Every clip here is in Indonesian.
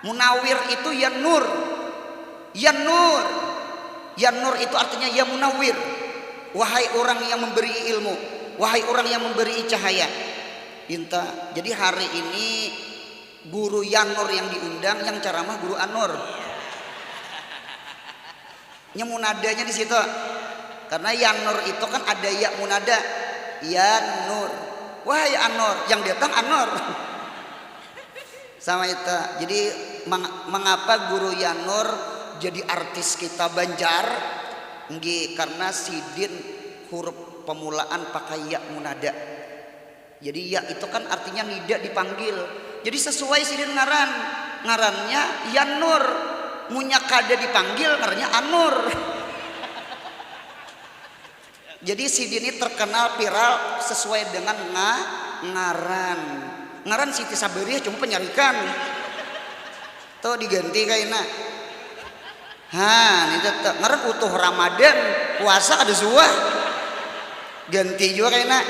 Munawir itu ya nur. Ya nur. Ya nur itu artinya ya munawir. Wahai orang yang memberi ilmu, wahai orang yang memberi cahaya. Inta. Jadi hari ini guru Yanur yang diundang, yang ceramah guru Anur. Nya munadanya di situ. Karena Yanur itu kan ada ya munada. Yanur. Wahai Anur, yang datang Anur. Sama itu. Jadi mengapa guru Yanur jadi artis kita Banjar? Nggih, karena sidin huruf pemulaan pakai ya munada. Jadi ya itu kan artinya nida dipanggil. Jadi sesuai sidin ngarannya Yanur. Munya kada dipanggil ngarannya Anur. Jadi sidin ini terkenal viral sesuai dengan ngaran Siti Sabariah cuma penyarikan. Tuh diganti kayaknya. Ini tetap ngaran utuh Ramadan puasa ada suah ganti juga kayaknya.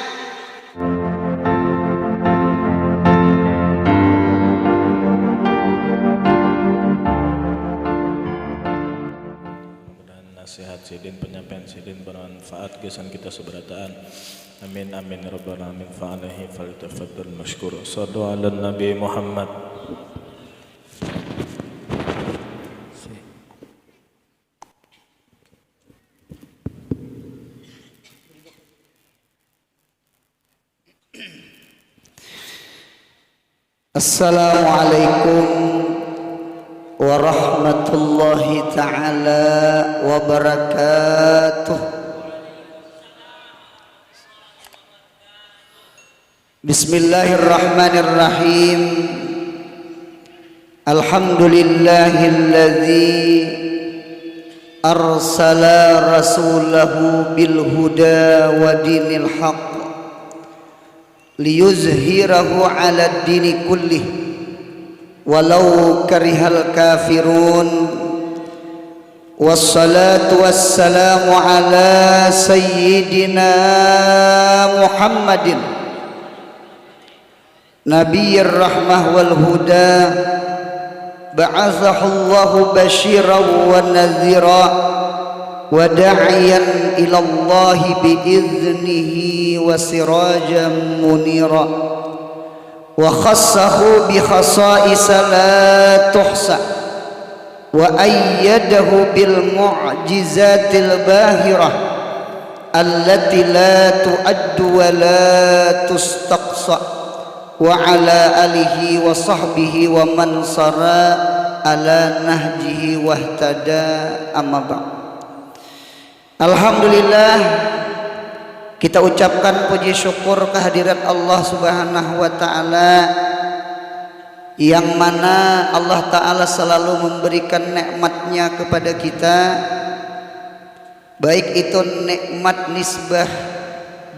Nasihat sidin, penyampaian sidin bermanfaat kesan kita seberataan. Amin amin rabbal alamin. Fa'alaihi faltafaddal mashkur. Sallu ala Nabi Muhammad. Assalamualaikum warahmatullahi ta'ala wabarakatuh. Bismillahirrahmanirrahim. Alhamdulillahilladzi arsala rasulahu bil huda wa dinil haqq liyuzhirahu 'ala ad-dini kullih walau karihal kafirun. Wassalatu wassalamu ala sayyidina Muhammadin nabiyyir rahmah wal huda, ba'athahu Allahu basyiran wa nadhira wa da'iyan ila Allah biiznihi wa sirajan munira, wa khassahu bi khasa'is la tuhsa wa ayyadahu bil mu'jizatil bahirah allati la tu'addu wa la tustaqsa, wa ala alihi wa sahbihi wa man sara ala nahjihi wahtada. Amma ba'd. Alhamdulillah, kita ucapkan puji syukur kehadirat Allah Subhanahu wa ta'ala, yang mana Allah ta'ala selalu memberikan nikmatnya kepada kita, baik itu nikmat nisbah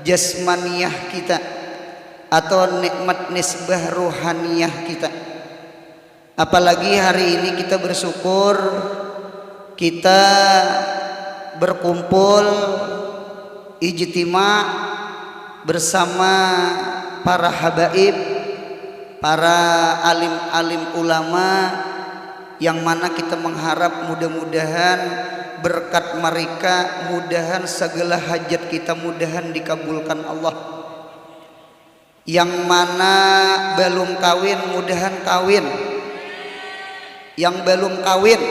jasmaniyah kita atau nikmat nisbah ruhaniyah kita. Apalagi hari ini kita bersyukur kita berkumpul ijtima bersama para habaib, para alim-alim ulama, yang mana kita mengharap mudah-mudahan berkat mereka mudahan segala hajat kita mudahan dikabulkan Allah. Yang mana belum kawin mudahan kawin, yang belum kawin,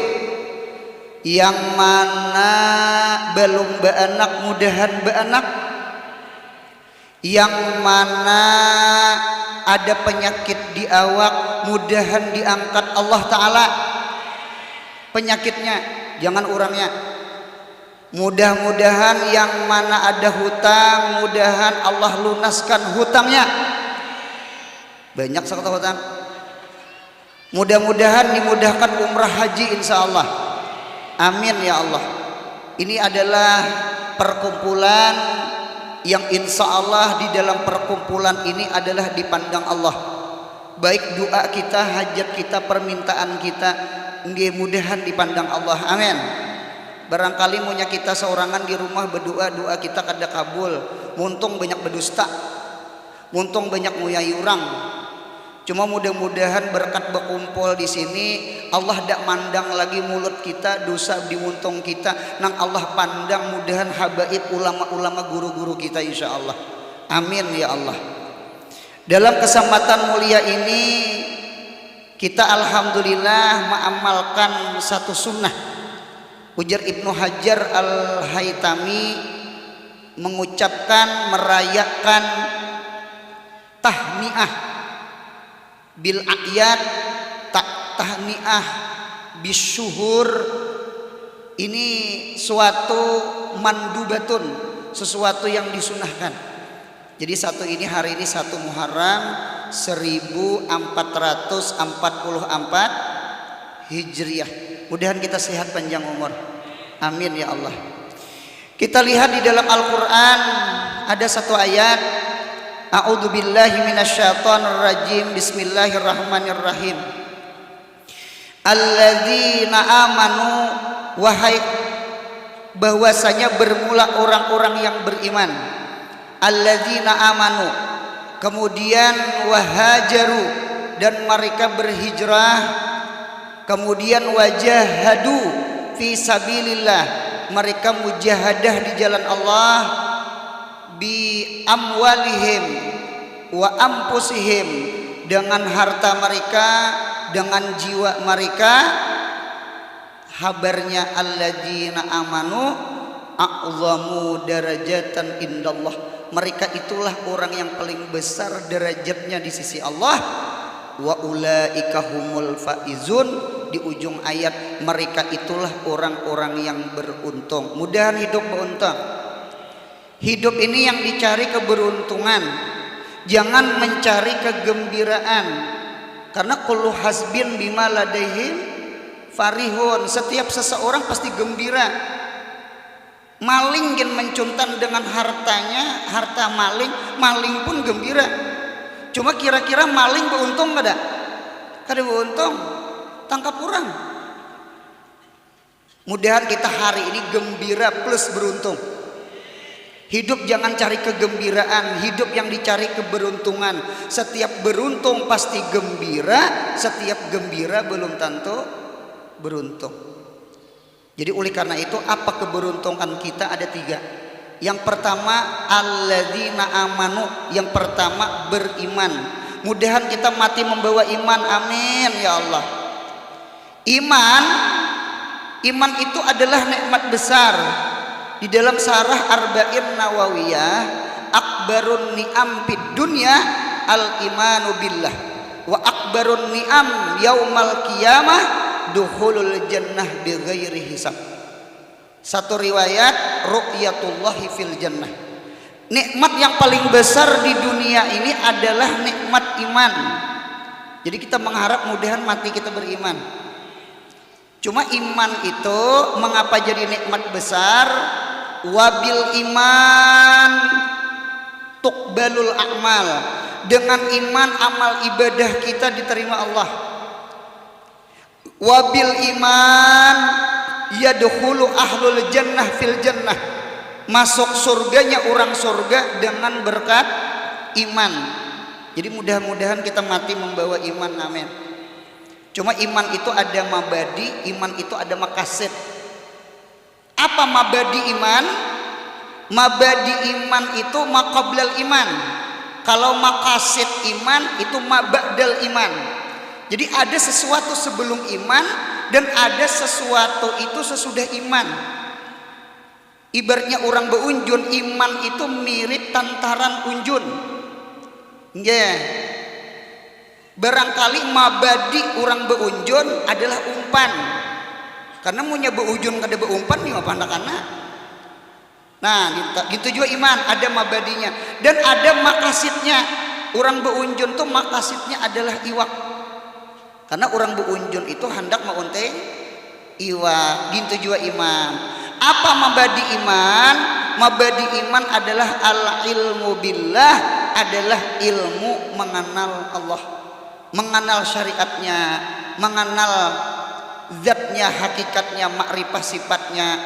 yang mana belum beranak mudahan beranak, yang mana ada penyakit di awak mudahan diangkat Allah ta'ala penyakitnya, jangan orangnya. Mudah-mudahan yang mana ada hutang mudahan Allah lunaskan hutangnya. Banyak sekali hutang, mudah-mudahan dimudahkan umrah haji insyaallah. Amin ya Allah. Ini adalah perkumpulan yang insya Allah di dalam perkumpulan ini adalah dipandang Allah. Baik doa kita, hajat kita, permintaan kita, mudah-mudahan dipandang Allah. Amin. Barangkali munya kita seorangan di rumah berdoa, doa kita kada kabul. Muntung banyak berdusta, muntung banyak nguyai orang, Cuma mudah-mudahan berkat berkumpul di sini Allah dak mandang lagi mulut kita, dosa diuntung kita, nang Allah pandang mudahan habaib ulama-ulama guru-guru kita insyaallah. Amin ya Allah. Dalam kesempatan mulia ini kita alhamdulillah mengamalkan satu sunnah. Ujar Ibnu Hajar Al-Haytami mengucapkan, merayakan tahniah bil a'yad, tahniah bisyuhur. Ini suatu mandubatun, sesuatu yang disunahkan. Jadi satu ini hari ini 1 Muharram 1444 Hijriah. Mudahan kita sehat panjang umur. Amin ya Allah. Kita lihat di dalam Al-Qur'an ada satu ayat, A'udzu billahi minasyaitonir rajim. Bismillahirrahmanirrahim. Alladzina amanu, wahai, bahwasanya bermula orang-orang yang beriman. Alladzina amanu, kemudian wahajaru, dan mereka berhijrah, kemudian wajahadu fi sabilillah, mereka mujahadah di jalan Allah, bi amwalihim wa ampusihim, dengan harta mereka, dengan jiwa mereka. Habarnya alladzina amanu a'zamu darajatan indallah, mereka itulah orang yang paling besar derajatnya di sisi Allah. Wa ulaika humul faizun, di ujung ayat mereka itulah orang-orang yang beruntung. Mudahan hidup beruntung. Hidup ini yang dicari keberuntungan, jangan mencari kegembiraan. Karena kullu hasbin bima ladaihim farihun, setiap seseorang pasti gembira. Maling yang mencuntan dengan hartanya, harta maling, maling pun gembira. Cuma kira-kira maling beruntung kada? Kada beruntung, tangkap orang. Mudahan kita hari ini gembira plus beruntung. Hidup jangan cari kegembiraan, hidup yang dicari keberuntungan. Setiap beruntung pasti gembira, setiap gembira belum tentu beruntung. Jadi oleh karena itu apa keberuntungan kita ada 3. Yang pertama alladzina amanu, yang pertama beriman. Mudahan kita mati membawa iman, amin ya Allah. Iman itu adalah nikmat besar. Di dalam Syarah Arba'in Nawawiyah, akbarun ni'am fid dunya al imanu billah, wa akbarun ni'am yaumal qiyamah dukhulul jannah bighairi hisab. Satu riwayat ru'yatullahi fil jannah. Nikmat yang paling besar di dunia ini adalah nikmat iman. Jadi kita mengharap mudahan mati kita beriman. Cuma iman itu mengapa jadi nikmat besar? Wabil iman tuqbalul a'mal, dengan iman amal ibadah kita diterima Allah. Wabil iman yadkhulu ahlul jannah fil jannah, masuk surganya orang surga dengan berkat iman. Jadi mudah-mudahan kita mati membawa iman, amin. Cuma iman itu ada mabadi, iman itu ada makasid. Apa mabadi iman? Mabadi iman itu maqablal iman. Kalau makasid iman itu mabadal iman. Jadi ada sesuatu sebelum iman dan ada sesuatu itu sesudah iman. Ibaratnya orang beunjun, iman itu mirip tantaran unjun. Yeah. Barangkali mabadi orang beunjun adalah umpan. Karena punya beujun kada beumpan nih apa anak-anak. Nah, gitu juga iman, ada mabadinya dan ada makasidnya. Orang beunjun tuh makasidnya adalah iwak. Karena orang beunjun itu hendak maunteng iwak, gitu juga iman. Apa mabadi iman? Mabadi iman adalah al ilmu billah, adalah ilmu mengenal Allah, mengenal syariatnya, mengenal zatnya, hakikatnya, makrifah sifatnya.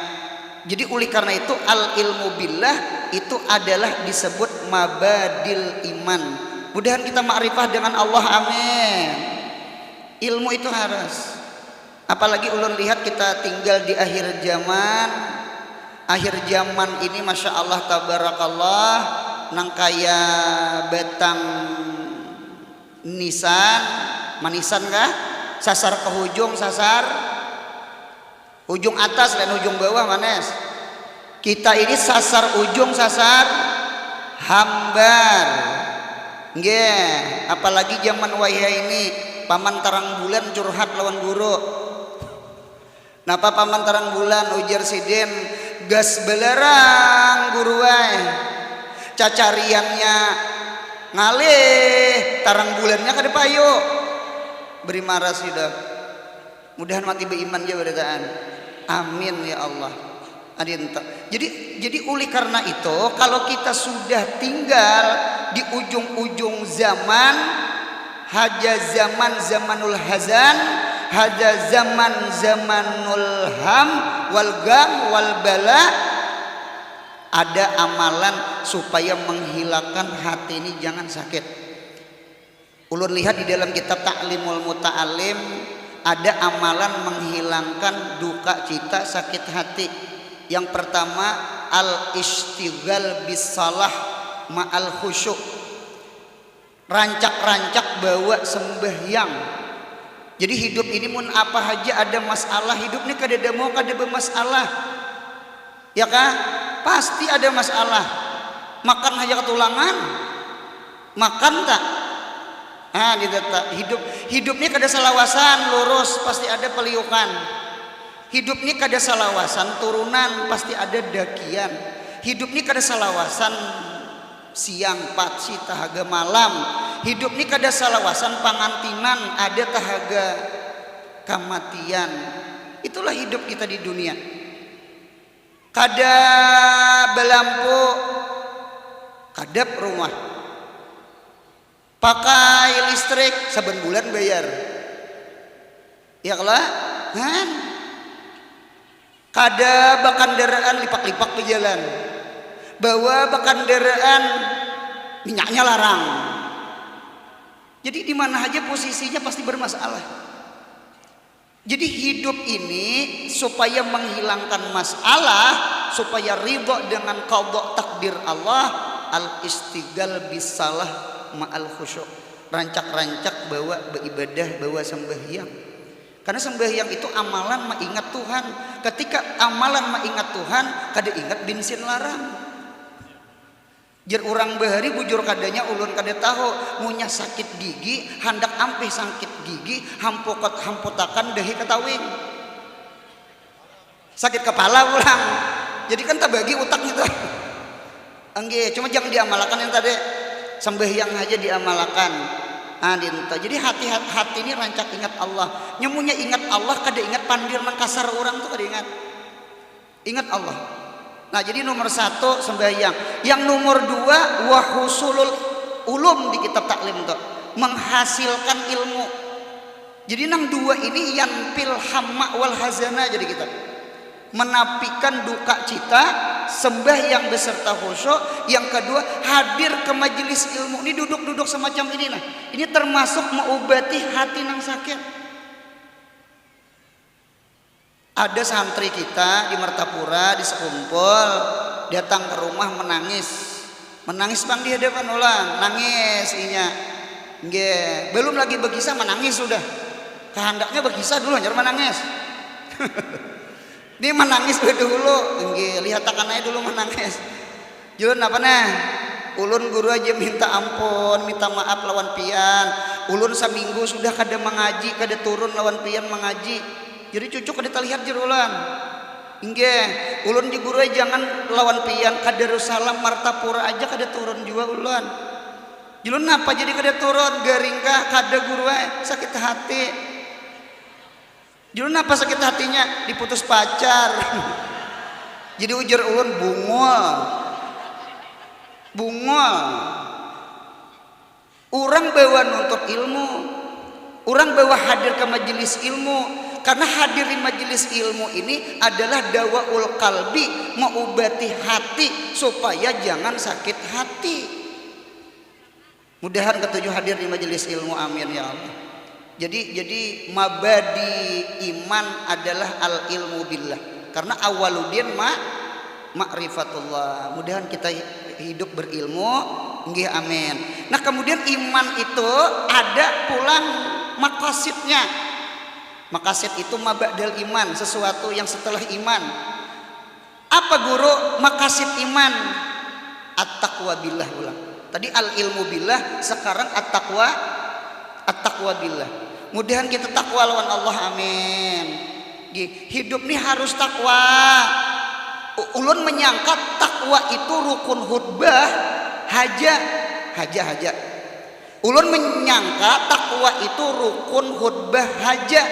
Jadi oleh karena itu al ilmu billah itu adalah disebut mabadil iman. Mudahan kita makrifah dengan Allah, amin. Ilmu itu harus. Apalagi ulun lihat kita tinggal di akhir zaman. Akhir zaman ini masya Allah tabarakallah, nang kaya betang nisan, manisan kah? Sasar ke hujung, sasar ujung atas dan ujung bawah manes. Kita ini sasar ujung, sasar hambar. Nggih, apalagi zaman waya ini paman tarang bulan curhat lawan guru. Napa paman tarang bulan ujar sidin gas belerang guru wae. Cacariannya ngalih, tarang bulannya kada payu. Beri marah sudah. Mudahan mati beriman aja beritaan. Amin ya Allah. Adinta. Jadi oleh karena itu kalau kita sudah tinggal di ujung-ujung zaman, haja zaman zamanul hazan, haja zaman zamanul ham wal gam wal bala, ada amalan supaya menghilangkan hati ini jangan sakit. Ulun lihat di dalam kitab Ta'limul Muta'alim ada amalan menghilangkan duka cita sakit hati. Yang pertama al-istighal bisalah ma'al khusyuk, rancak-rancak bawa sembahyang. Jadi hidup ini mun apa aja ada masalah, hidup ini kada mau kada bermasalah ya kah? Pasti ada masalah. Makan aja ketulangan, makan tak? Nah, hidup ini kada salawasan lurus, pasti ada peliukan. Hidup ini kada salawasan turunan, pasti ada dakian. Hidup ini kada salawasan siang patsi tahaga malam. Hidup ini kada salawasan pangantinan, ada tahaga kematian. Itulah hidup kita di dunia. Kada belampu, kadap rumah, pakai listrik saben bulan bayar. Ya lah, kan? Kada bakandaraan lipak-lipak di jalan, bawa bakandaraan minyaknya larang. Jadi di mana aja posisinya pasti bermasalah. Jadi hidup ini supaya menghilangkan masalah, supaya ridha dengan qada takdir Allah, al-istighal bisalah ma'al khusyuk, rancak-rancak bawa beribadah, bawa sembahyang. Karena sembahyang itu amalan mengingat Tuhan. Ketika amalan mengingat Tuhan, kada ingat bensin larang. Jer orang bahari bujur kadanya ulun kada tahu munya sakit gigi, handak ampih sakit gigi, hamputakan dahi ketawing. Sakit kepala ulang. Jadi kan tak bagi utak gitu. Enggak, cuma jangan diamalkan yang tadi. Sembahyang aja diamalkan. Jadi hati ini rancak ingat Allah. Nyemunya ingat Allah, kada ingat pandir nang kasar orang tuh kada ingat. Ingat Allah. Nah jadi nomor 1 sembahyang. Yang nomor 2 wahusulul ulum di kitab taklim tuh, menghasilkan ilmu. Jadi nang 2 ini yanpil hamma wal hazana. Jadi kita menapikan duka cita, sembahyang beserta khusyuk. Yang kedua hadir ke majelis ilmu. Ini duduk-duduk semacam ini nah. Ini termasuk mengobati hati nang sakit. Ada santri kita di Martapura di sekumpul datang ke rumah menangis bang di hadapan ulang, nangis inya. Nggih, belum lagi berkisah menangis sudah. Kehendaknya berkisah dulu jangan menangis. Ini menangis dulu, nggih, lihat takannya dulu menangis. Julun apa nah? Ulun guru aja minta ampun, minta maaf lawan pian. Ulun seminggu sudah kada mengaji, kada turun lawan pian mengaji. Jadi cucuk kada terlihat jerulan. Nggih, ulun di guru jangan lawan pian ka Darussalam Martapura aja kada turun juga ulun. Julun apa jadi kada turun? Garingkah kada guru sakit hati. Julun apa sakit hatinya? Diputus pacar. Jadi ujar ulun bungol. Orang bawa nuntut ilmu, orang bawa hadir ke majelis ilmu. Karena hadirin majelis ilmu ini adalah dawaul qalbi, mengobati hati supaya jangan sakit hati. Mudahan ketujuh hadir di majelis ilmu, amin ya Allah. Jadi mabadi iman adalah al ilmu billah, karena awaludin ma'rifatullah. Mudahan kita hidup berilmu, nggih amin. Nah kemudian iman itu ada pulang maqasidnya. Maqasid itu mabadal iman, sesuatu yang setelah iman. Apa guru maqasid iman? At-taqwa billah ulang. Tadi al ilmu billah, sekarang at-taqwa billah. Mudahan kita takwa lawan Allah, amin. Hidup nih harus takwa. Ulun menyangka takwa itu rukun khutbah haja. Ulun menyangka takwa itu rukun khutbah haja.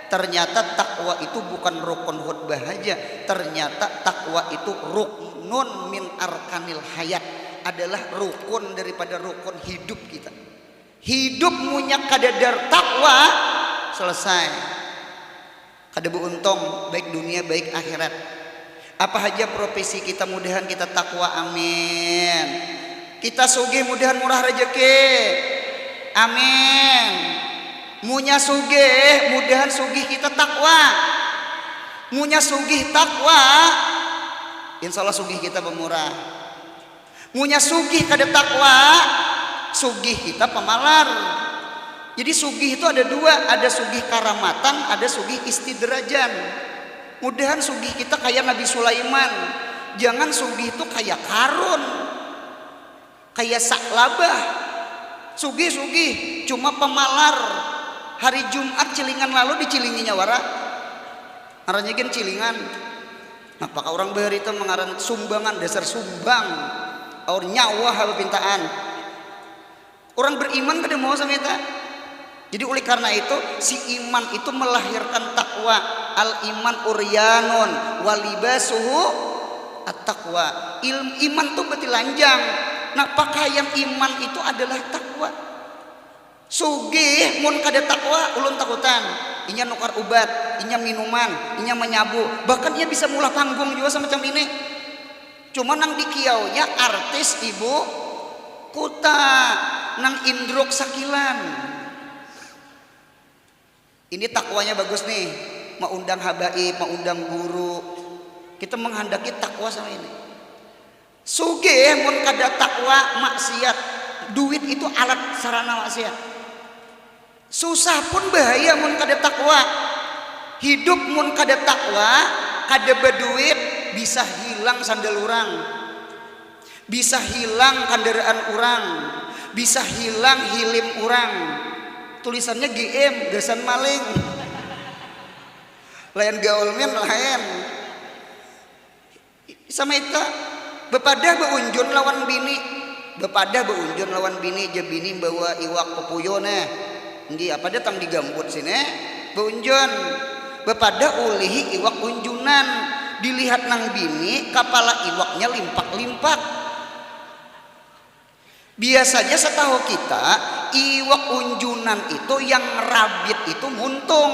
Ternyata takwa itu bukan rukun khutbah haja. Ternyata takwa itu ruknun min arkanil hayat, adalah rukun daripada rukun hidup kita. Hidup munya kadadar takwa, selesai. Kada beruntung baik dunia baik akhirat. Apa aja profesi kita, mudahan kita takwa, amin. Kita sugih, mudahan murah rezeki, amin. Munya sugih, mudahan sugih kita takwa. Munya sugih takwa, insya Allah sugih kita pemurah. Munya sugih kada takwa, sugih kita pemalar. Jadi sugih itu ada dua, ada sugih karamatan, ada sugih istidrajan. Mudahan sugih kita kayak Nabi Sulaiman. Jangan sugih itu kayak Karun, kayak Saklabah. Sugih cuma pemalar. Hari Jumat cilingan lalu dicilinginya wara, arahnya kan cilingan. Apakah orang bahari itu mengaran sumbangan, dasar sumbang or nyawa hal pintaan. Orang beriman kada mau sama kita. Jadi oleh karena itu si iman itu melahirkan takwa. Al iman uryanun walibasuhu at-taqwa. Iman tuh berarti lanjang. Nah pakaian iman itu adalah takwa. Sugih mun kada takwa ulun takutan. Inya nukar obat, inya minuman, inya menyabu. Bahkan ia bisa mulah panggung juga semacam ini. Cuma nang dikiaunya artis ibu kuta, nang indruk sakilan. Ini takwanya bagus nih, mau undang habaib, mau undang guru. Kita menghendaki takwa sama ini. Sugih mun kada takwa maksiat. Duit itu alat sarana maksiat. Susah pun bahaya mun kada takwa. Hidup mun kada takwa, kada berduit, bisa hilang sandal orang, bisa hilang kendaraan orang, bisa hilang hilim orang. Tulisannya GM, gasan maling. Lain gaulmen lain. Sama itu bepadah beunjun lawan bini. Bepadah beunjun lawan bini, je bini bawa iwak pepuyone. Nggih apa datang digambut sini beunjun. Bepadah ulihi iwak unjunan. Dilihat nang bini, kepala iwaknya limpak-limpak. Biasanya setahu kita iwak unjunan itu yang rabit itu muntung.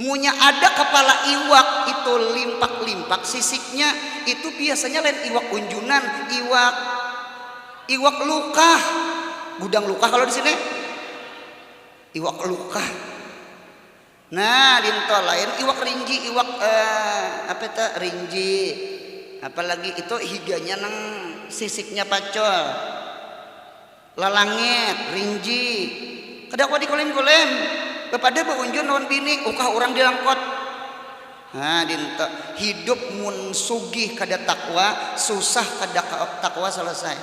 Munya ada kepala iwak itu limpak-limpak sisiknya, itu biasanya lain iwak unjunan, iwak lukah. Gudang lukah kalau di sini iwak lukah. Nah, dinto lain iwak rinji, iwak apa itu rinji. Apalagi itu higanya nang sisiknya pacol. Lalangit, rinji. Kada kuat dikolen-kolen. Kepada beunjun lawan bini, ukah orang dilangkot. Nah, dinto hidup mun sugih kada takwa, susah kada takwa selesai.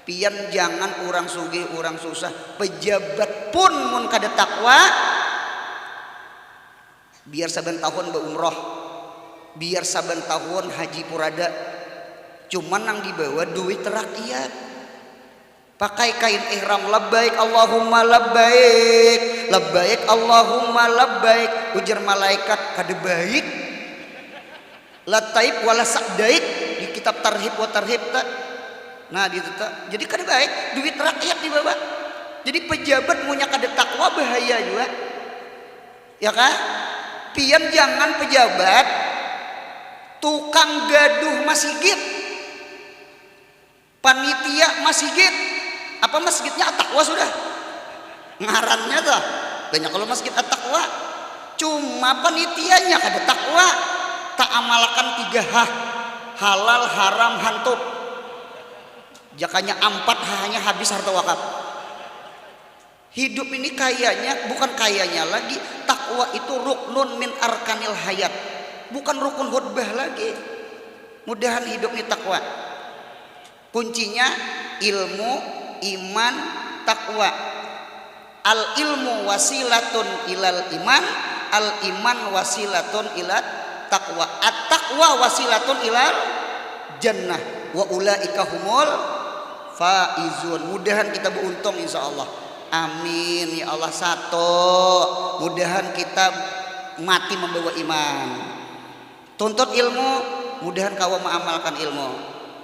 Pian jangan orang sugih, orang susah. Pejabat pun mun kada takwa, biar saben tahun beumroh, biar saben tahun haji purada, cuman nang dibawa duit rakyat. Pakai kain ihram, labbaik Allahumma labbaik, labbaik Allahumma labbaik. Ujar malaikat kada baik. Lataib wala sa'daik di kitab tarhib wa tarhib tak. Nah gitu tak. Jadi kada baik duit rakyat dibawa. Jadi pejabat punya kada takwa bahaya juga. Ya kan? Pian jangan pejabat tukang gaduh masjid. panitia masjid, apa masjidnya At-Taqwa sudah ngarannya tuh banyak kalau masjid At-Taqwa, cuma panitianya kada takwa, tak amalkan 3H, halal haram hantub, jakanya 4 hanya habis harta wakaf. Hidup ini kayaknya bukan kayaknya lagi, takwa itu ruknun min arkanil hayat, bukan rukun khutbah lagi. Mudahan hidup ini takwa. Kuncinya ilmu, iman, takwa. Al ilmu wasilatun ilal iman, al iman wasilatun ilal takwa, at takwa wasilatun ilal jannah, wa ulaika humul faizun. Mudahan kita beruntung insyaallah. Amin ya Allah. Satu, mudahan kita mati membawa iman. Tuntut ilmu, mudahan kau mengamalkan ilmu.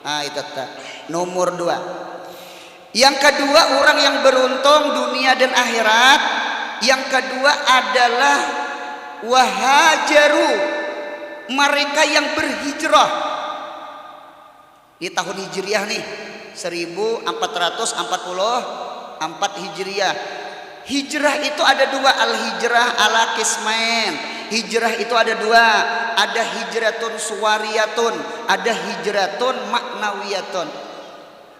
Ah itu tak. Nomor 2. Yang kedua, orang yang beruntung dunia dan akhirat. Yang kedua adalah wahajaru, mereka yang berhijrah di tahun hijriah nih 1444 hijriah. Hijrah itu ada 2, al hijrah ala kismain. Hijrah itu ada 2, ada hijratun suwariyatun, ada hijratun maknawiyatun.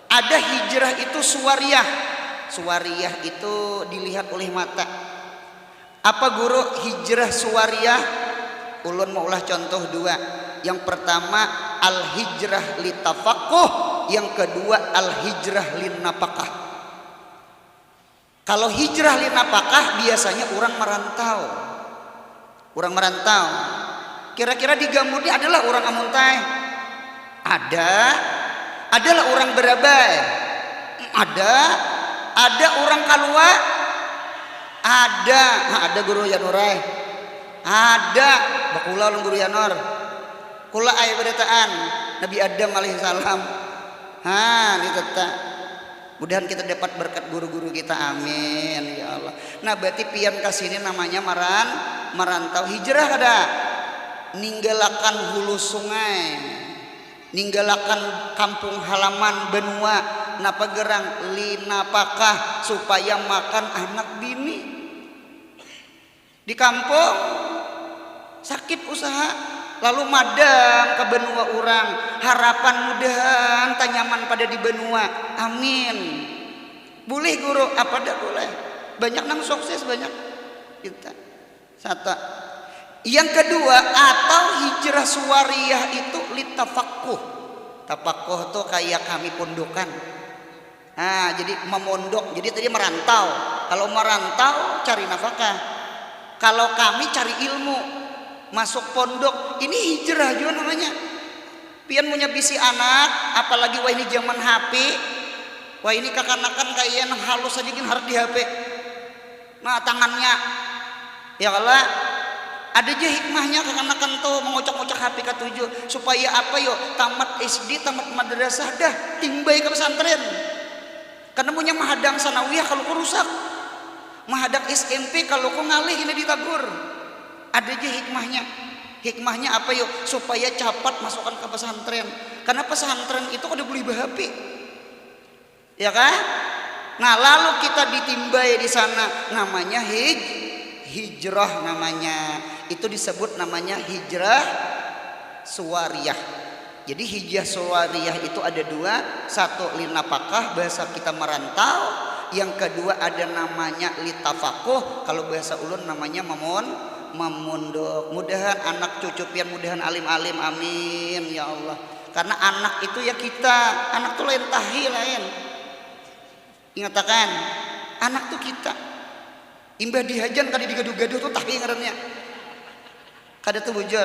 Ada hijrah itu suwariyah. Suwariyah itu dilihat oleh mata. Apa guru hijrah suwariyah? Ulun mau ulah contoh 2. Yang pertama al hijrah litafaqquh, yang kedua al hijrah linnapakah. Kalau hijrah linnapakah biasanya orang merantau. Orang merantau. Kira-kira di Gamudi adalah orang amuntai? Adalah orang berabai? Ada orang kalua? Ada guru Yanurai? Ada bakula guru Yanor. Kula ay beritaan Nabi Adam alaihissalam. Ini tetap. Mudahan kita dapat berkat guru-guru kita, amin ya Allah. Nah berarti pian kasini namanya merantau. Hijrah kada, ninggalakan hulu sungai, ninggalakan kampung halaman benua, napa gerang linapakah supaya makan anak bini. Di kampung sakit usaha, lalu madang ke benua orang, harapan mudahan tanyaman pada di benua, amin. Boleh guru, apa dah boleh, banyak nang sukses banyak kita. Satu. Yang kedua, atau hijrah suwariyah itu litafaqquh. Tafaqquh tuh kayak kami pondokan. Nah, jadi memondok. Jadi tadi merantau. Kalau merantau cari nafkah. Kalau kami cari ilmu, masuk pondok. Ini hijrah juga namanya. Pian punya bisi anak, apalagi wah ini zaman HP. Wah ini kakanakan kayak yang halus aja gini harus di HP. Nah, tangannya ya Allah. Ada aja hikmahnya kakanakan tuh mengocok-ocok HP ke-7 supaya apa yo, tamat SD, tamat madrasah dah timbai ke pesantren. Karena punya mahadang sanawiyah kalau ku rusak, mahadang SMP kalau ku ngalih ini ditagur. Ada aja hikmahnya. Hikmahnya apa yo, supaya cepat masukkan ke pesantren. Karena pesantren itu udah beli HP, ya kan? Nah lalu kita ditimbai di sana, namanya hijrah namanya. Itu disebut namanya hijrah suwariyah. Jadi hijrah suwariyah itu ada 2. Satu linapakah, bahasa kita merantau. Yang kedua ada namanya litafaqquh, kalau bahasa ulun namanya memondok. Mudahan anak cucu pian mudahan alim-alim, amin ya Allah. Karena anak itu ya kita, anak tuh lain tahi lain. Ingatakan, anak tuh kita. Imbah dihajan kali digaduh-gaduh tuh tahi ngarannya. Kada tuh bujur.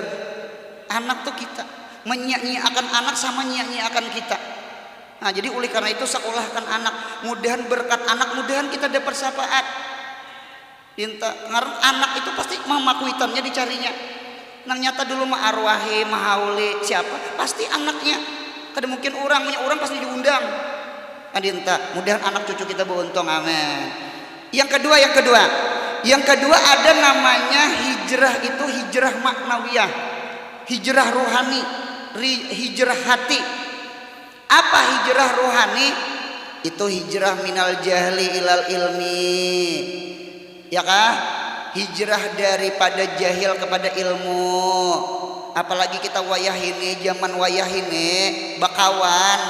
Anak tuh kita. Menyanyiakan anak sama nyanyiakan kita. Nah, jadi oleh karena itu sekolahkan anak. Mudahan berkat anak, mudahan kita dapat syafaat. Karena anak itu pasti mamakuitannya dicarinya. Nang nyata dulu mah arwahi, mahauli, siapa? Pasti anaknya. Kada mungkin orang pasti diundang. Adinta, mudahan anak cucu kita beruntung, amin. Yang kedua ada namanya hijrah, itu hijrah maknawiyah, hijrah rohani, hijrah hati. Apa hijrah rohani? Itu hijrah minal jahli ilal ilmi, ya kah? Hijrah daripada jahil kepada ilmu. Apalagi kita wayah ini, zaman wayah ini bakawan,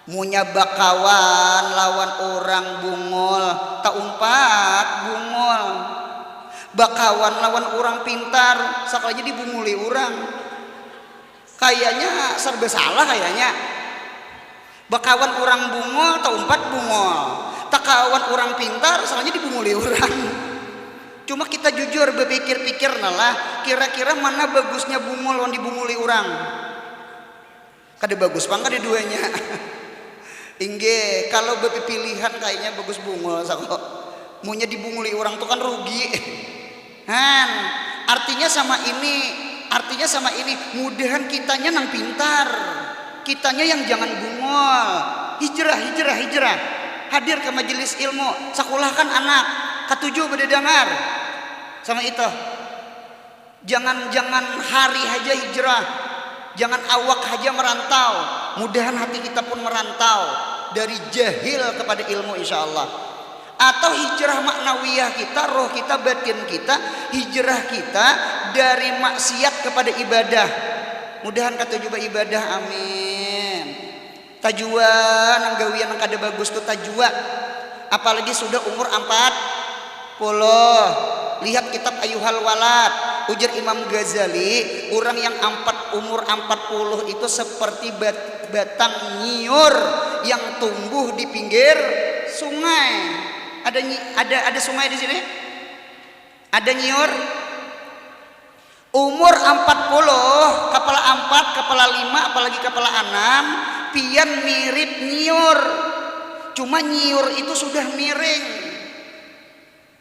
munya bakawan lawan orang bungol, tak umpat bungol. Bakawan lawan orang pintar, sakalanya dibunguli orang. Kayaknya serba salah kayaknya. Bakawan orang bungol, tak umpat bungol. Takawan orang pintar, sakalanya dibunguli orang. Cuma kita jujur berpikir-pikir nalah, kira-kira mana bagusnya bungol lawan dibunguli orang. Kada bagus banget duanya. Ingge kalau berpilihan kayaknya bagus bungol sako. Munya dibunguli orang tuh kan rugi. Han, artinya sama ini, mudahan kitanya nang pintar, kitanya yang jangan bungol. Hijrah. Hadir ke majelis ilmu, sekolahkan anak, ketujuh berdengar sama itu. Jangan hari aja hijrah, jangan awak aja merantau. Mudahan hati kita pun merantau dari jahil kepada ilmu insyaallah. Atau hijrah maknawiyah kita, roh kita, batin kita, hijrah kita dari maksiat kepada ibadah. Mudahan ketujuh ibadah, amin. Tajwa nang gawian nang kada bagus tuh tajwa. Apalagi sudah umur 40. Lihat kitab Ayyuhal Walad, ujar Imam Ghazali, orang yang umur 40 itu seperti batang nyiur yang tumbuh di pinggir sungai. Ada sungai di sini? Ada nyiur? Umur 40, kepala 4, kepala 5, apalagi kepala 6, pian mirip nyiur. Cuma nyiur itu sudah miring.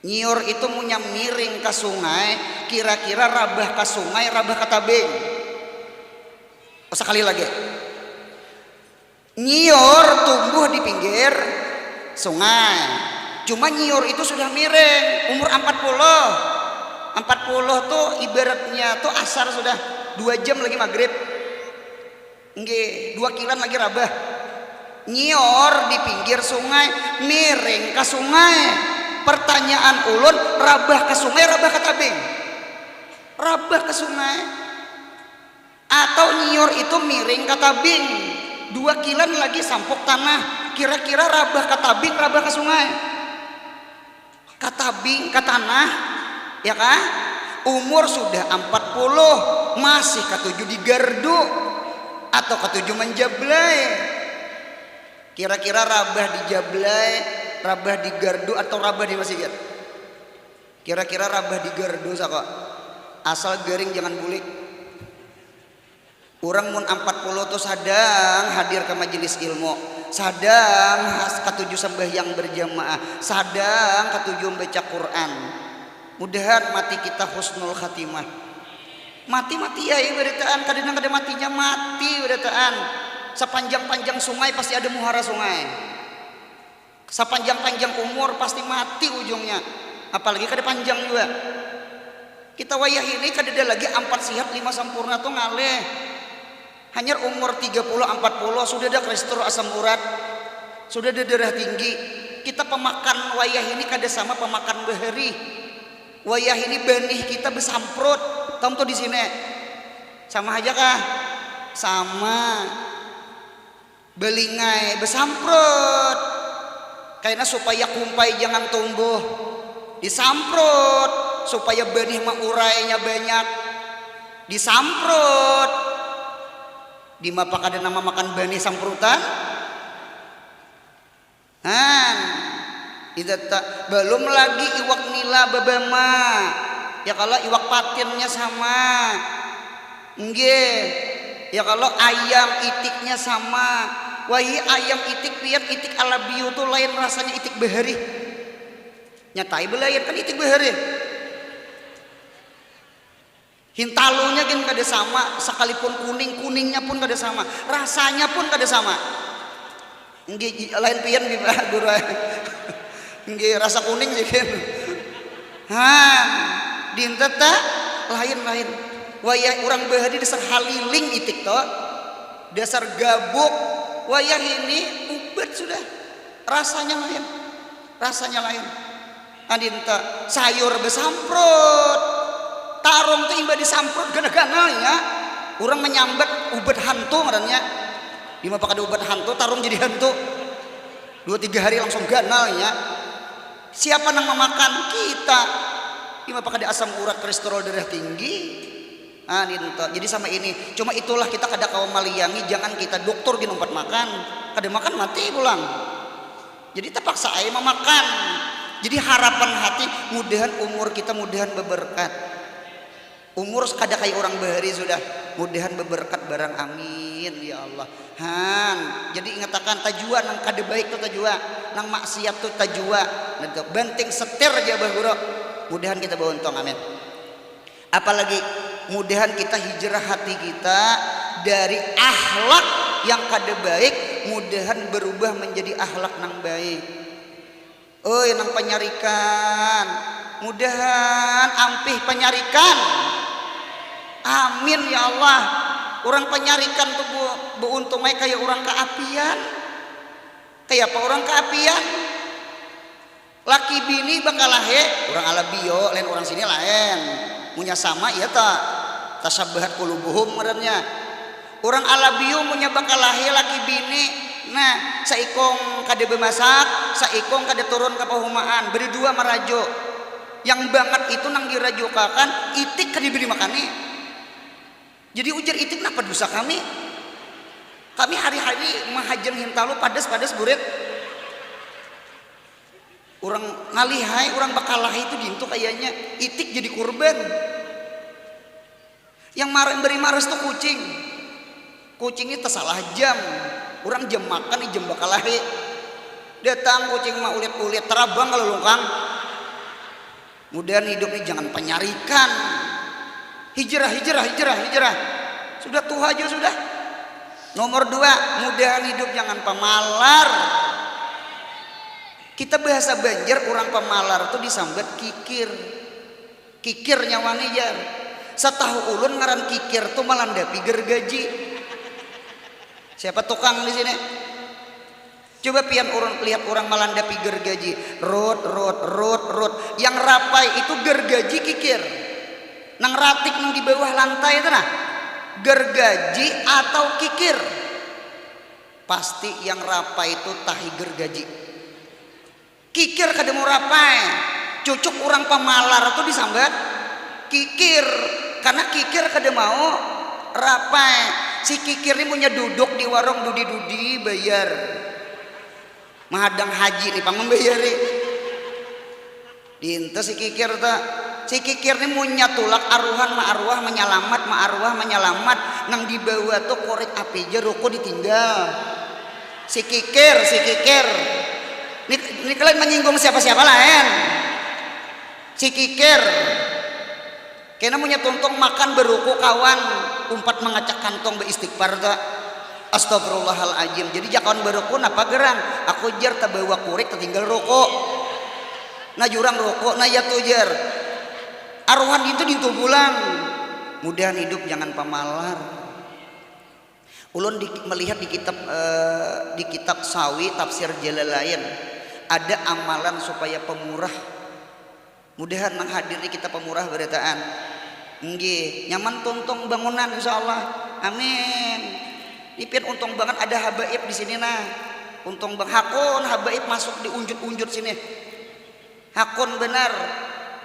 Nyiur itu punya miring ke sungai, kira-kira rabah ke sungai, rabah ke tabing. Sekali lagi. Nyiur tumbuh di pinggir sungai. Cuma nyiur itu sudah miring, umur 40 tuh ibaratnya tuh asar sudah 2 jam lagi maghrib. Nggih, 2 kilan lagi rabah. Nyiur di pinggir sungai, miring ke sungai. Pertanyaan ulun, rabah ke sungai, rabah ke tabing? Rabah ke sungai. Atau nyiur itu miring ke tabing, 2 kilan lagi sampok tanah. Kira-kira rabah ke tabing, rabah ke sungai? Ke tabing, ke tanah, ya kan? Umur sudah 40, masih ketujuh di gardu atau ketujuh menjablay. Kira-kira rabah di jablay, rabah di gardu atau rabah di masjid? Kira-kira rabah di gardu sako. Asal garing jangan bulik. Orang mun 40 tuh sadang hadir ke majelis ilmu, sadang ketujuh sembahyang berjamaah, sadang ketujuh baca Quran. Mudahan mati kita husnul khatimah. Mati ya beritaan, kadang ada matinya mati beritaan. Sepanjang-panjang sungai pasti ada muhara sungai. Sepanjang-panjang umur pasti mati ujungnya. Apalagi kada panjang juga. Kita wayah ini kada ada lagi 4 sihat 5 sempurna tuh ngaleh. Hanya umur 30-40 sudah ada kolesterol, asam urat, sudah ada darah tinggi. Kita pemakan wayah ini kada sama pemakan beheri. Wayah ini benih kita besamprot. Tahu tuh di sini. Sama aja kah? Sama. Belingai besamprot. Kayaknya supaya kumpai jangan tumbuh, disamprot. Supaya benih mengurainya banyak, disamprot. Di mapak ada nama makan benih samprutan. Belum lagi iwak nila babama. Ya kalau iwak patinnya sama. Nggih. Ya kalau ayam itiknya sama. Wahai ayam itik pian itik alabiu tuh lain rasanya itik behari. Nyatai belayan kan itik behari. Hintalunya kan kada sama, sekalipun kuningnya pun kada sama, rasanya pun kada sama. Nggih lain pian guru. Nggih rasa kuning sih kan. Dinta lain. Wayah urang behari desar haliling itik to. Dasar gabuk wayah ini ubat sudah. Rasanya lain. Rasanya lain. Andinta sayur besamprot. Tarung tuh imba disamprot gana-gana ya. Orang menyambat ubat hantu ngarannya. Di mah pakai ubat hantu, tarung jadi hantu. 2-3 hari langsung ganal ya. Siapa yang memakan kita? Di mah pakai asam urat, kolesterol darah tinggi. Jadi sama ini. Cuma itulah kita kada kaum maliangi, jangan kita dokter gini umpat makan. Kada makan mati pulang. Jadi terpaksa aja memakan. Jadi harapan hati mudahan umur kita mudahan berberkat. Umur kada kayak orang bahari sudah, mudahan berberkat barang amin ya Allah. Jadi ingatakan tajua nang kada baik tuh tajua, nang maksiat tuh tajua. Banting setir aja bahura. Mudahan kita beruntung amin. Apalagi mudahan kita hijrah hati kita dari akhlak yang kada baik, mudahan berubah menjadi akhlak nang baik. Nang penyarikan, mudahan ampih penyarikan. Amin ya Allah. Orang penyarikan tuh beuntung kayak orang keapian. Kayak apa orang keapian? Laki bini bakal lahe, orang ala bio, lain orang sini lain. Munya sama iya tak tasabahat qulubuhum ngarannya. Orang ala bio munya bakal lahe laki bini. Nah, saikong kada bemasak, saikong kada turun ke pahumaan, berdua marajo. Yang banget itu nang dirajokakan itik kada diberi makani. Jadi ujar itik kenapa dosa kami? Kami hari-hari mahajan hintalu padas-padas buret. Orang ngalihai, orang bakalah itu dintu kayaknya itik jadi kurban. Yang beri maras tuh kucing. Kucing itu salah jam. Orang jam makan jam bakalahi. Datang kucing mah ulit-ulit terabang kalau lungkang. Mudahan hidup ini jangan penyarikan. Hijrah. Sudah tua aja sudah. Nomor 2, mudahan hidup jangan pemalar. Kita bahasa Banjar orang pemalar tuh disambat kikir. Kikir nyawani jar. Satahu ulun ngaran kikir tuh melandapi gergaji. Siapa tukang di sini? Coba pian orang lihat orang melandapi gergaji. Rot. Yang rapai itu gergaji kikir. Nang ratik nang di bawah lantai itu nah. Gergaji atau kikir. Pasti yang rapai itu tahi gergaji. Kikir kada mau rapai. Cucuk orang pemalar itu disambat kikir. Karena kikir kada mau rapai. Si kikir ini punya duduk di warung dudi-dudi bayar. Mahadang haji nih pamembayari. Dinta si kikir ta. Si kikir ini punya tulak aruhan ma'arwah menyelamat nang dibawa tuh korek api aja rokok ditinggal. Si kikir ini kalian menyinggung siapa-siapa lain. Si kikir kena punya tuntung makan berukuk kawan umpat mengacak kantong beristighfar ta. Astagfirullahaladzim. Jadi jakawan berukuk napa gerang aku jar tabawa korek tertinggal rokok. Nah jurang rokok nah ya tujar. Arwah itu pulang. Mudahan hidup jangan pemalar. Ulun melihat di kitab Sawi tafsir Jalalain ada amalan supaya pemurah. Mudahan menghadiri kita pemurah berataan. Nggih, nyaman tuntung bangunan insyaallah. Amin. Ipin untung banget ada habaib di sini nah. Untung bang hakun habaib masuk di unjut-unjut sini. Hakun benar.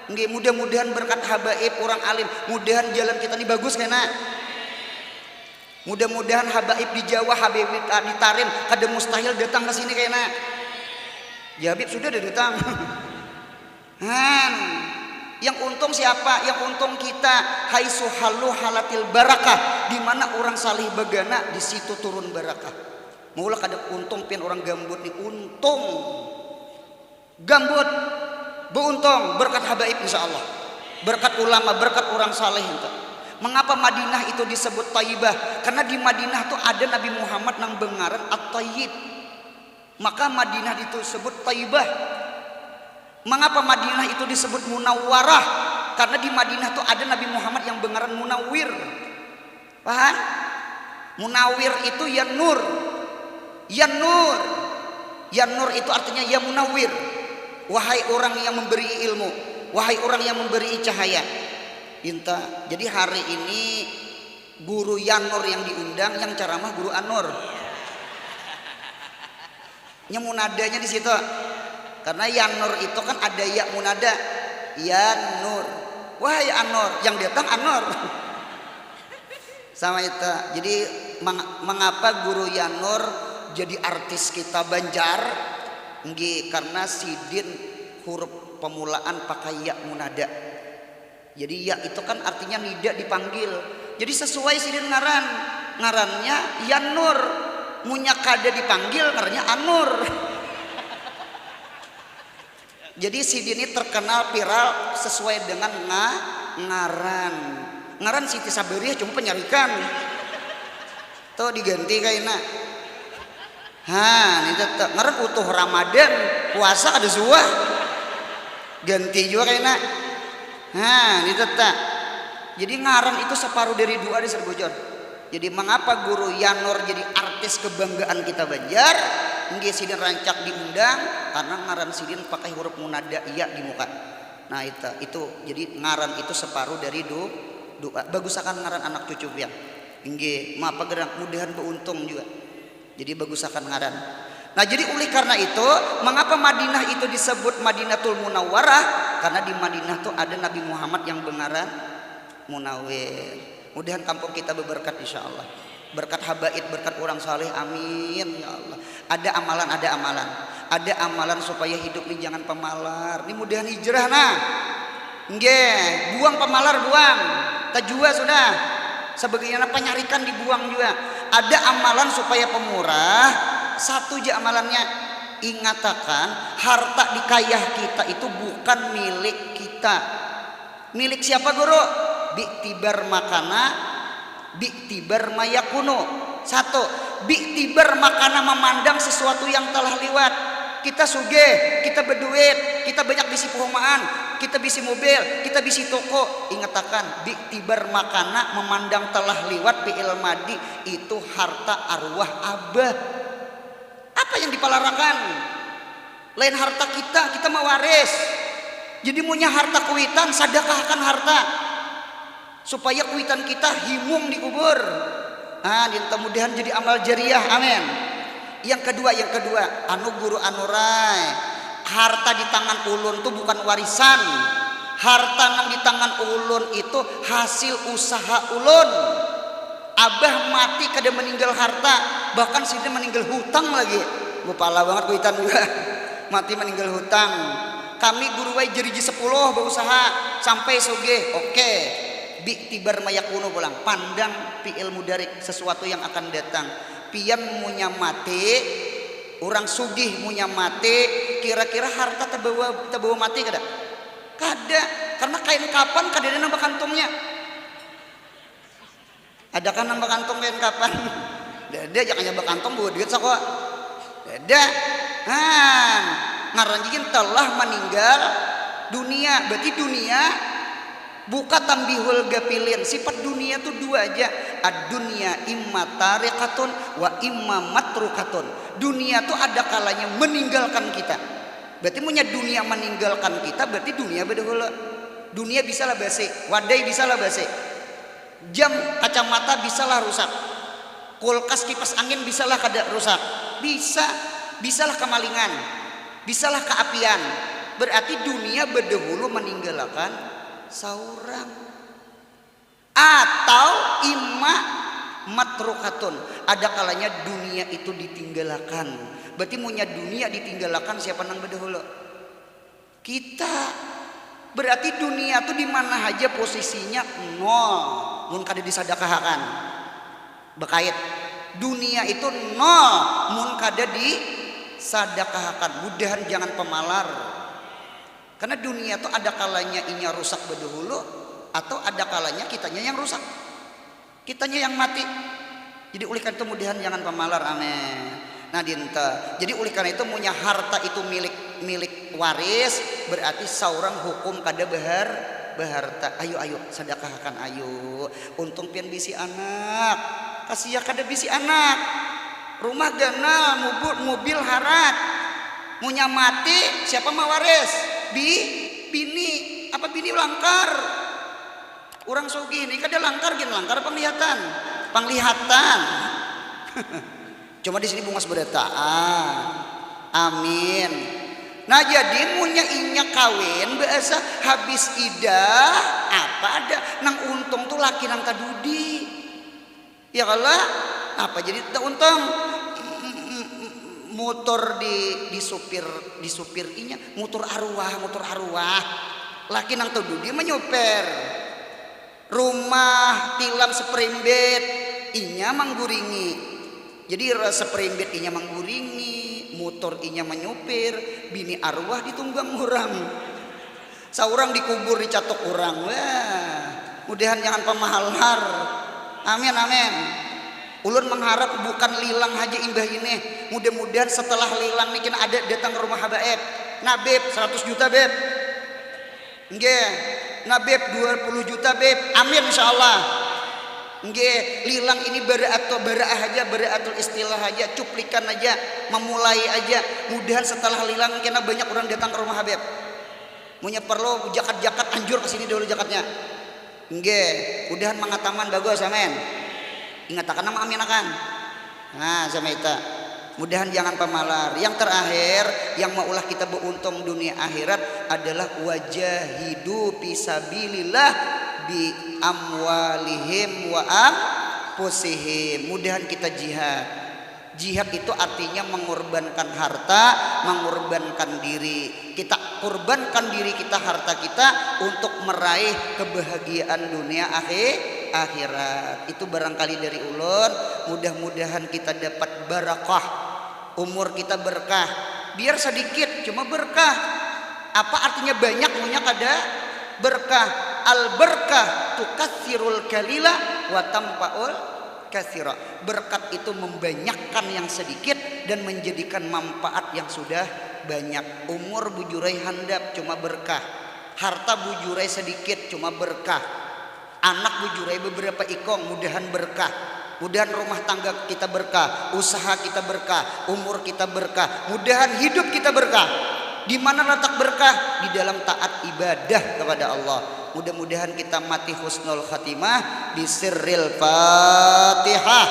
Nggih, mudah-mudahan berkat habaib orang alim, mudahan jalan kita ini bagus kena. Mudah-mudahan habaib di Jawa, habaib di Tarim, kada mustahil datang ke sini kena. Ya Habib sudah datang. Yang untung siapa? Yang untung kita. Haitsu halu halatil barakah, di mana orang salih bagana di situ turun barakah. Maulah kada untung pian orang gambut nih untung. Gambut beruntung berkat habaib insyaallah. Berkat ulama, berkat orang saleh itu. Mengapa Madinah itu disebut Thayyibah? Karena di Madinah tuh ada Nabi Muhammad nang bengaran At-Thayyib. Maka Madinah itu disebut Thayyibah. Mengapa Madinah itu disebut Munawwarah? Karena di Madinah tuh ada Nabi Muhammad yang bengaran Munawwir. Paham? Munawir itu ya nur. Ya nur. Ya nur itu artinya ya munawir. Wahai orang yang memberi ilmu, wahai orang yang memberi cahaya. Inta. Jadi hari ini guru Yanur yang diundang, yang ceramah guru Anur. Nya munadanya di situ. Karena Yanur itu kan ada ya munada. Yanur. Wahai Anur, yang datang Anur. Sama itu. Jadi mengapa guru Yanur jadi artis kita Banjar? Nggih, karena sidin huruf pemulaan pakai ya munada. Jadi ya itu kan artinya nida dipanggil. Jadi sesuai sidin ngarannya Yanur. Munya kada dipanggil ngarannya Anur. Jadi sidin ini terkenal viral sesuai dengan ngaran Siti Sabariah cuma penyarikan. Tuh diganti kayaknya. Ini tetap ngaran utuh Ramadan puasa ada zuah ganti juga kayaknya. Ini tetap. Jadi ngaran itu separuh dari doa di Serbojor. Jadi mengapa guru Yanur jadi artis kebanggaan kita Banjar? Nggih sidin rancak diundang karena ngaran sidin pakai huruf munada iya di muka. Nah itu jadi ngaran itu separuh dari doa. Bagus akan ngaran anak cucu ya. Nggih, mapa gerak mudahan beruntung juga. Jadi bagus akan ngaran. Nah jadi oleh karena itu mengapa Madinah itu disebut Madinatul Munawwarah? Karena di Madinah tuh ada Nabi Muhammad yang bengaran Munawir. Mudahan kampung kita berberkat insya Allah. Berkat habaib, berkat orang saleh, amin ya Allah. Ada amalan supaya hidup ini jangan pemalar. Ini mudahan hijrah nah. Nggih, buang pemalar buang. Tajwa sudah. Sebagaimana penyarikan dibuang juga. Ada amalan supaya pemurah. Satu aja amalannya, ingatakan harta dikayah kita itu bukan milik kita. Milik siapa guru? Biktibar makana, biktibar mayakunu. Satu, biktibar makana memandang sesuatu yang telah lewat. Kita sugih, kita berduit, kita banyak bisi perumahan, kita bisi mobil, kita bisi toko. Ingatakan biktibar makana memandang telah lewat fi'il madi itu harta arwah abah. Apa yang dipalarakan? Lain harta kita mewaris. Jadi punya harta kuitan, sedekahkan harta supaya kuitan kita himung dikubur. Mudah-mudahan jadi amal jariah, amin. Yang kedua, anu guru anurai, harta di tangan ulun itu bukan warisan. Harta nang di tangan ulun itu hasil usaha ulun. Abah mati kada meninggal harta, bahkan sudah meninggal hutang lagi. Bupala banget kuitan juga. Mati meninggal hutang. Kami guru wai jeriji 10 berusaha sampai sugih. Oke. Biktibar mayakunu pulang. Pandang fi'il mudarik sesuatu yang akan datang. Pian munya mati, orang sugih munya mati, kira-kira harta terbawa mati kada? Kada, karena kain kapan kada ada nambah kantongnya. Adakah nambah kantong kain kapan? Dada jangan nambah kantong bawa duit sako. Dada. Ngaranjikin telah meninggal dunia. Berarti dunia buka tambihul gapilin. Sifat dunia tuh dua aja. Ad-dunya imma tariqatun wa imma matrukatun. Dunia tuh ada kalanya meninggalkan kita. Berarti punya dunia meninggalkan kita, berarti dunia berdahulu. Dunia bisalah basi, wadai bisalah basi. Jam kacamata bisalah rusak. Kulkas kipas angin bisalah kada rusak. Bisalah kemalingan. Bisalah keapian. Berarti dunia berdahulu meninggalkan seorang. Atau imma matrukatun, ada kalanya dunia itu ditinggalkan. Berarti punya dunia ditinggalkan siapa nang berdahulu? Kita. Berarti dunia itu di mana aja posisinya nol. Mun kada disadakahakan. Bekait. Dunia itu nol. Mun kada disadakahakan. Mudahan jangan pemalar. Karena dunia itu ada kalanya inya rusak berdahulu. Atau ada kalanya kitanya yang rusak, kitanya yang mati. Jadi oleh karena itu mudahan jangan pemalar, amin. Nah dinta. Jadi oleh karena itu punya harta itu milik waris, berarti seorang hukum kada beharta. Ayo sedekahkan ayo. Untung pian bisi anak. kasih ya kada bisi anak, rumah ganal, mobil harat, munya mati siapa mawaris? Bini apa bini langkar, orang sogi ini kada langkar penglihatan cuma di sini bungas berdataan. Amin. Nah jadi munya inya kawin biasa habis idah apa ada nang untung tuh laki nang kadudi ya kalah apa jadi tak untung motor di supir inya motor arwah laki nang kadudi menyuper rumah tilam seprimbet inya mangguringi jadi seprimbet inya mangguringi motor inya menyupir bini arwah ditunggang orang saurang dikubur dicatok orang. Wah mudahan jangan pemahalar. Amin amin. Ulun mengharap bukan lilang haja imbah ini, mudah-mudahan setelah lilang nih kena ada datang ke rumah habaib. Nah beb 100 juta beb nggih, nah beb 20 juta beb, amin insyaallah. Nggih, lilang ini baraatul istilah aja, cuplikan aja, memulai aja. Mudahan setelah lilang kena banyak orang datang ke rumah Habib. Munya perlu jakat-jakat anjur ke sini dulu jakatnya. Nggih, mudahan mangataman bagus amin. Ingatakan nama amin akan. Nah, sama itu. Mudahan jangan pemalar. Yang terakhir yang maulah kita beruntung dunia akhirat adalah wajahidu fisabilillah bi amwalihim wa anfusihim. Mudahan kita jihad. Jihad itu artinya mengorbankan harta, mengorbankan diri. Kita korbankan diri kita, harta kita untuk meraih kebahagiaan dunia akhirat. Itu barangkali dari ulun. Mudah-mudahan kita dapat barakah, umur kita berkah. Biar sedikit cuma berkah. Apa artinya banyak punya kada berkah? Al berkah tukatsirul kalila wa tampaul katsira. Berkat itu membanyakkan yang sedikit dan menjadikan manfaat yang sudah banyak. Umur bujurai handap cuma berkah, harta bujurai sedikit cuma berkah, anak bujurai beberapa ikong mudahan berkah. Mudahan rumah tangga kita berkah, usaha kita berkah, umur kita berkah, mudahan hidup kita berkah. Di mana letak berkah? Di dalam taat ibadah kepada Allah. Mudah-mudahan kita mati husnul khatimah. Bisirril Fatihah.